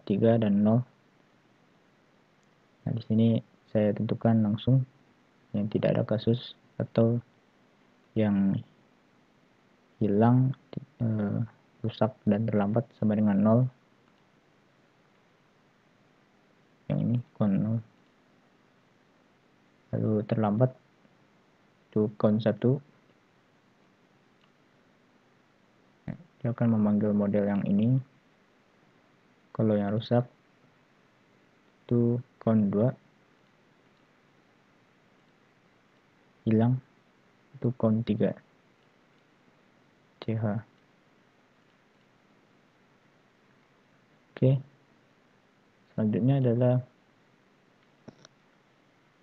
3, dan 0. Nah, di sini saya tentukan langsung yang tidak ada kasus atau yang hilang, rusak, dan terlambat sama dengan 0. Yang ini count 0. Lalu terlambat itu count 1. Dia akan memanggil model yang ini. Kalau yang rusak itu count 2. Hilang itu count 3. CH. Oke. Selanjutnya adalah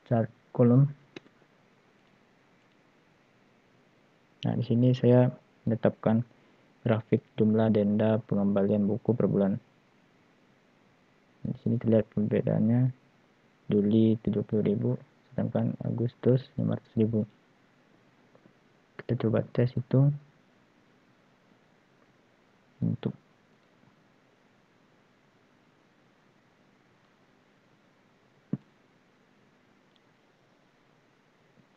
chart kolom. Nah, di sini saya menetapkan grafik jumlah denda pengembalian buku per bulan. Di sini terlihat perbedaannya. Juli 70.000 sedangkan Agustus 500.000. Kita coba tes itu untuk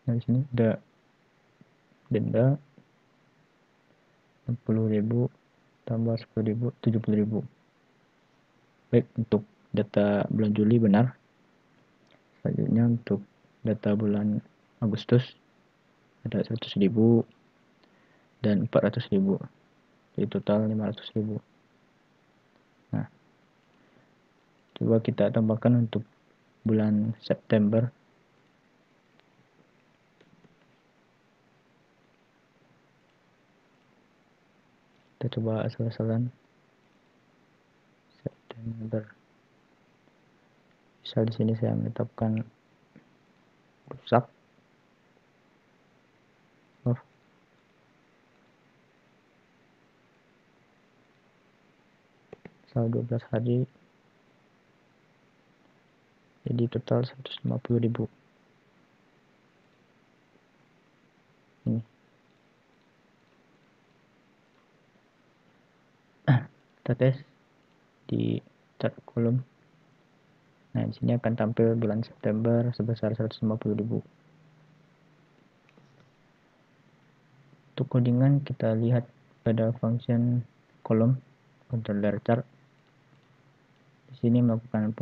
di sini ada denda 60.000 tambah 10.000 70.000. Baik, untuk data bulan Juli benar. Selanjutnya untuk data bulan Agustus ada 100.000 dan 400.000, jadi total 500.000. Nah, coba kita tambahkan untuk bulan September. Kita coba asal-asalan September. Misal di sini saya menetapkan rusak. Misal 12 hari, jadi total 150.000. Ini kita tes di chart kolom. Nah, di sini akan tampil bulan September sebesar 150.000. Untuk codingan kita lihat pada function kolom controller chart. Di sini melakukan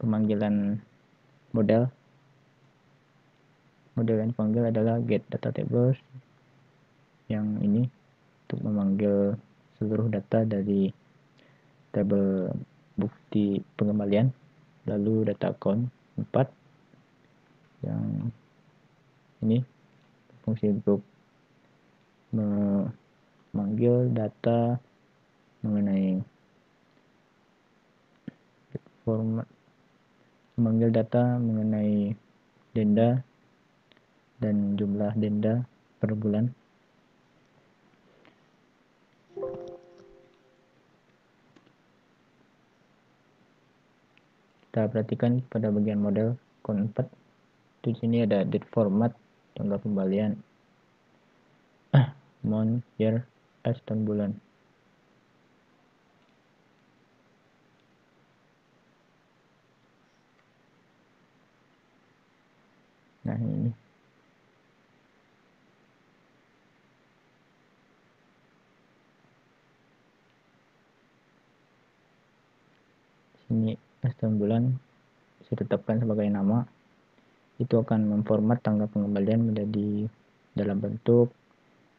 pemanggilan model. Model yang dipanggil adalah get data tables. Yang ini untuk memanggil seluruh data dari tabel bukti pengembalian. Lalu data account 4. Yang ini fungsi untuk memanggil data mengenai format, memanggil data mengenai denda dan jumlah denda per bulan. Kita perhatikan pada bagian model account 4. Di sini ada date format, tanggal pembalian, month, year, as dan bulan. Nah, ini sini as dan bulan saya tetapkan sebagai nama. Itu akan memformat tanggal pengembalian menjadi dalam bentuk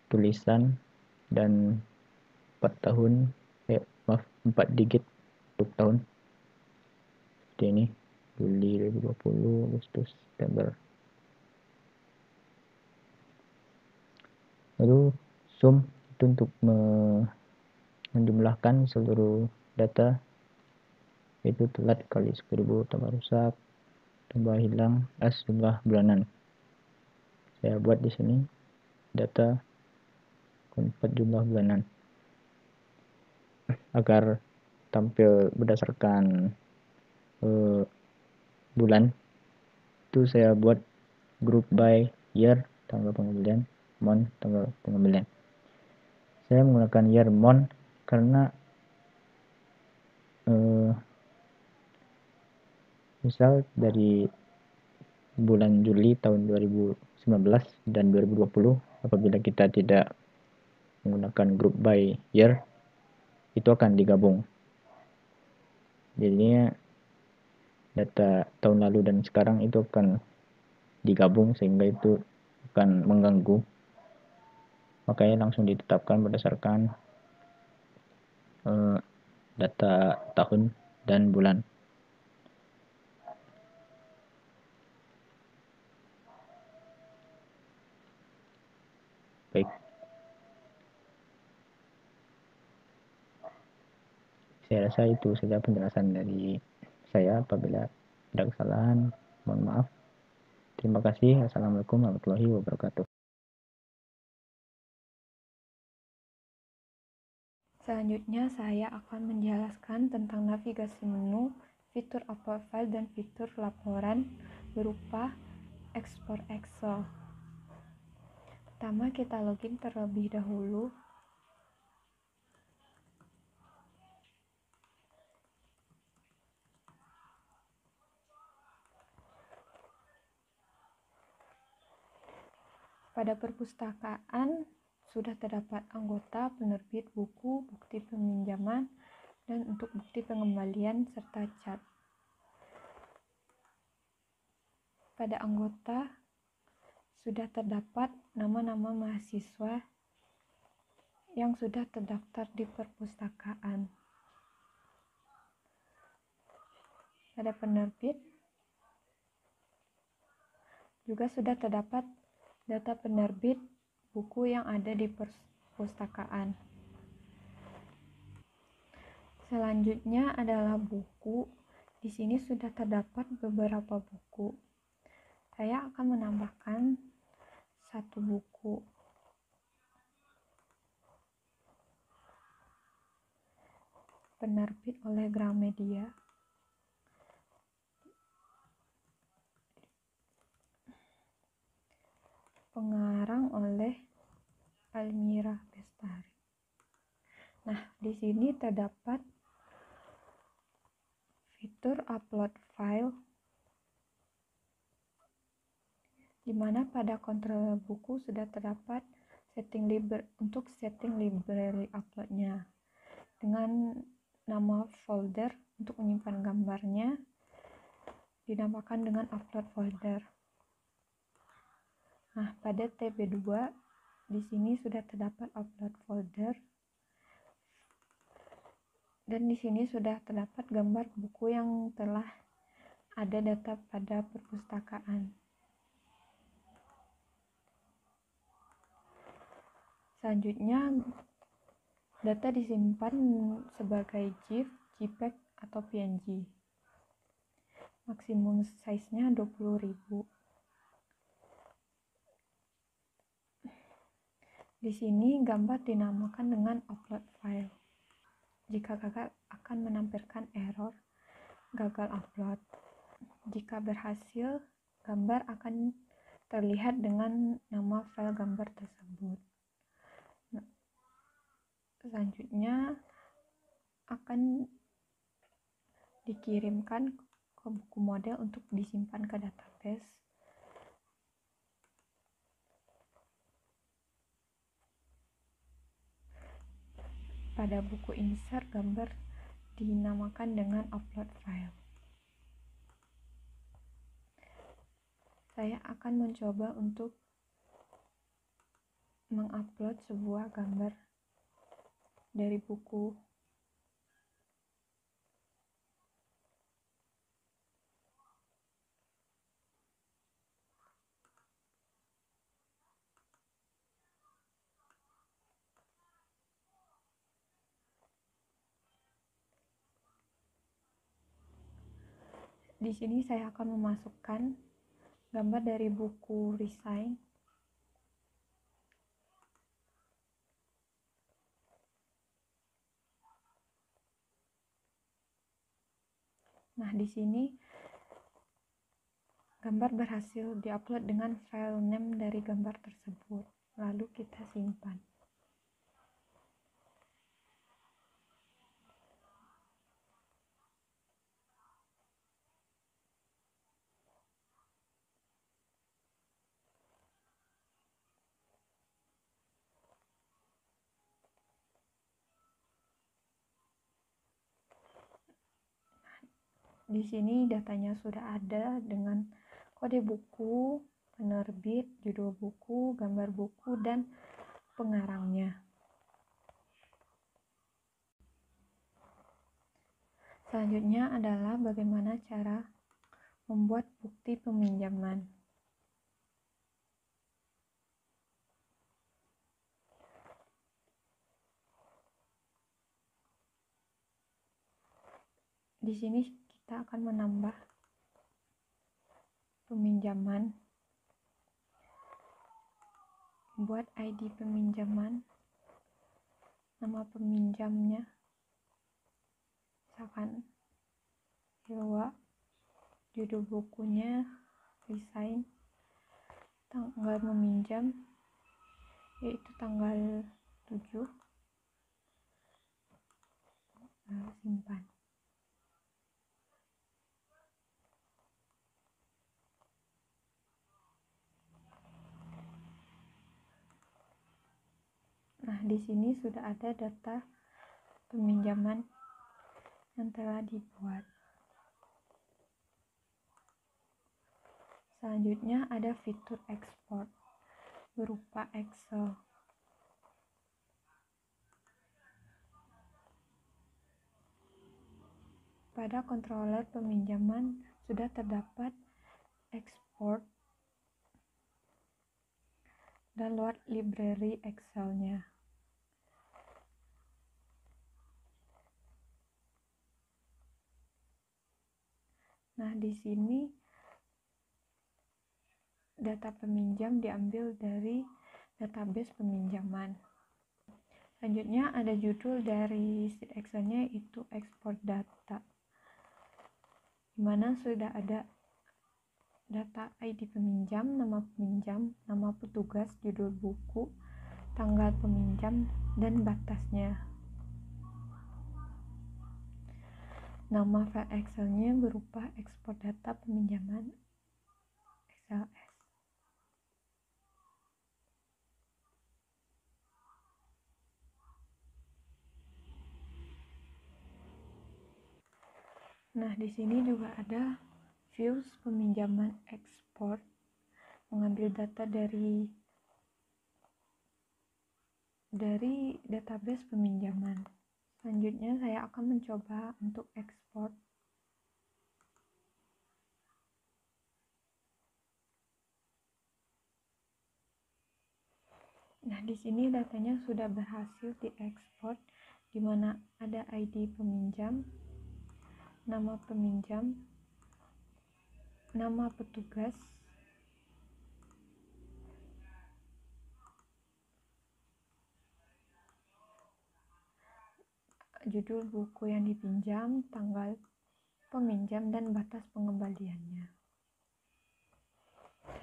tulisan dan 4 digit untuk tahun. Seperti ini, Juli 2020, Agustus, September. Lalu sum itu untuk menjumlahkan seluruh data, yaitu telat kali 10.000 tambah rusak tambah hilang as jumlah bulanan. Saya buat di sini data konvert jumlah bulanan agar tampil berdasarkan bulan. Itu saya buat group by year tanggal pengembalian, month tanggal pengembalian. Saya menggunakan year month karena misal dari bulan Juli tahun 2019 dan 2020, apabila kita tidak menggunakan group by year, itu akan digabung. Jadinya data tahun lalu dan sekarang itu akan digabung sehingga itu akan mengganggu. Makanya langsung ditetapkan berdasarkan data tahun dan bulan. Baik, saya rasa itu saja penjelasan dari saya. Apabila ada kesalahan, mohon maaf. Terima kasih. Assalamualaikum warahmatullahi wabarakatuh. Selanjutnya saya akan menjelaskan tentang navigasi menu fitur upload file, dan fitur laporan berupa ekspor Excel. Pertama, kita login terlebih dahulu. Pada perpustakaan sudah terdapat anggota, penerbit, buku, bukti peminjaman, dan untuk bukti pengembalian serta cat. Pada anggota sudah terdapat nama-nama mahasiswa yang sudah terdaftar di perpustakaan. Pada penerbit juga sudah terdapat data penerbit buku yang ada di perpustakaan. Selanjutnya adalah buku. Di sini sudah terdapat beberapa buku. Saya akan menambahkan satu buku. Penerbit oleh Gramedia. Pengarang oleh Almira Bestari. Nah, di sini terdapat fitur upload file, di mana pada kontrol buku sudah terdapat untuk setting library uploadnya dengan nama folder untuk menyimpan gambarnya dinamakan dengan upload folder. Nah, pada TB2 di sini sudah terdapat upload folder, dan di sini sudah terdapat gambar buku yang telah ada data pada perpustakaan. Selanjutnya, data disimpan sebagai GIF, JPEG, atau PNG. Maksimum size-nya 20.000. Di sini gambar dinamakan dengan upload file. Jika gagal akan menampilkan error gagal upload. Jika berhasil, gambar akan terlihat dengan nama file gambar tersebut. Selanjutnya akan dikirimkan ke buku model untuk disimpan ke database. Pada buku insert, gambar dinamakan dengan upload file. Saya akan mencoba untuk mengupload sebuah gambar dari buku. Di sini saya akan memasukkan gambar dari buku Resign. Nah, di sini gambar berhasil diupload dengan file name dari gambar tersebut. Lalu kita simpan. Di sini datanya sudah ada dengan kode buku, penerbit, judul buku, gambar buku, dan pengarangnya. Selanjutnya adalah bagaimana cara membuat bukti peminjaman. Di sini kita akan menambah peminjaman, buat ID peminjaman, nama peminjamnya, misalkan Hilwa. Judul bukunya Resign. Tanggal meminjam yaitu tanggal 7. Simpan. Nah, di sini sudah ada data peminjaman yang telah dibuat. Selanjutnya ada fitur ekspor berupa Excel. Pada controller peminjaman sudah terdapat export dan load library Excel-nya. Nah, di sini data peminjam diambil dari database peminjaman. Selanjutnya ada judul dari sheet Excel-nya yaitu export data, di mana sudah ada data ID peminjam, nama petugas, judul buku, tanggal peminjam, dan batasnya. Nama file Excel-nya berupa ekspor data peminjaman XLS. Nah, di sini juga ada views peminjaman ekspor, mengambil data dari database peminjaman. Selanjutnya saya akan mencoba untuk ekspor. Nah, di sini datanya sudah berhasil diekspor, di mana ada ID peminjam, nama peminjam, nama petugas, judul buku yang dipinjam, tanggal peminjam, dan batas pengembaliannya.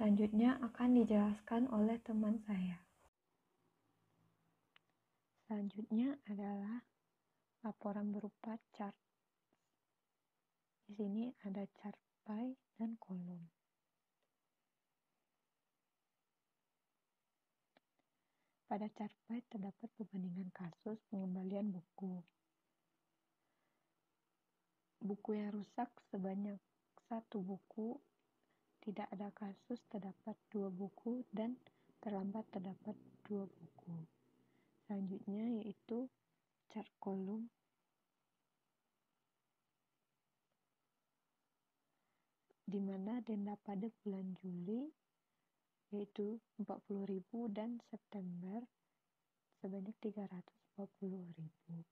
Selanjutnya akan dijelaskan oleh teman saya. Selanjutnya adalah laporan berupa chart. Di sini ada chart pie dan kolom. Pada chart pie terdapat perbandingan kasus pengembalian buku. Buku yang rusak sebanyak 1 buku, tidak ada kasus terdapat 2 buku, dan terlambat terdapat 2 buku. Selanjutnya yaitu chart kolom, di mana denda pada bulan Juli yaitu 40.000 dan September sebanyak 340.000.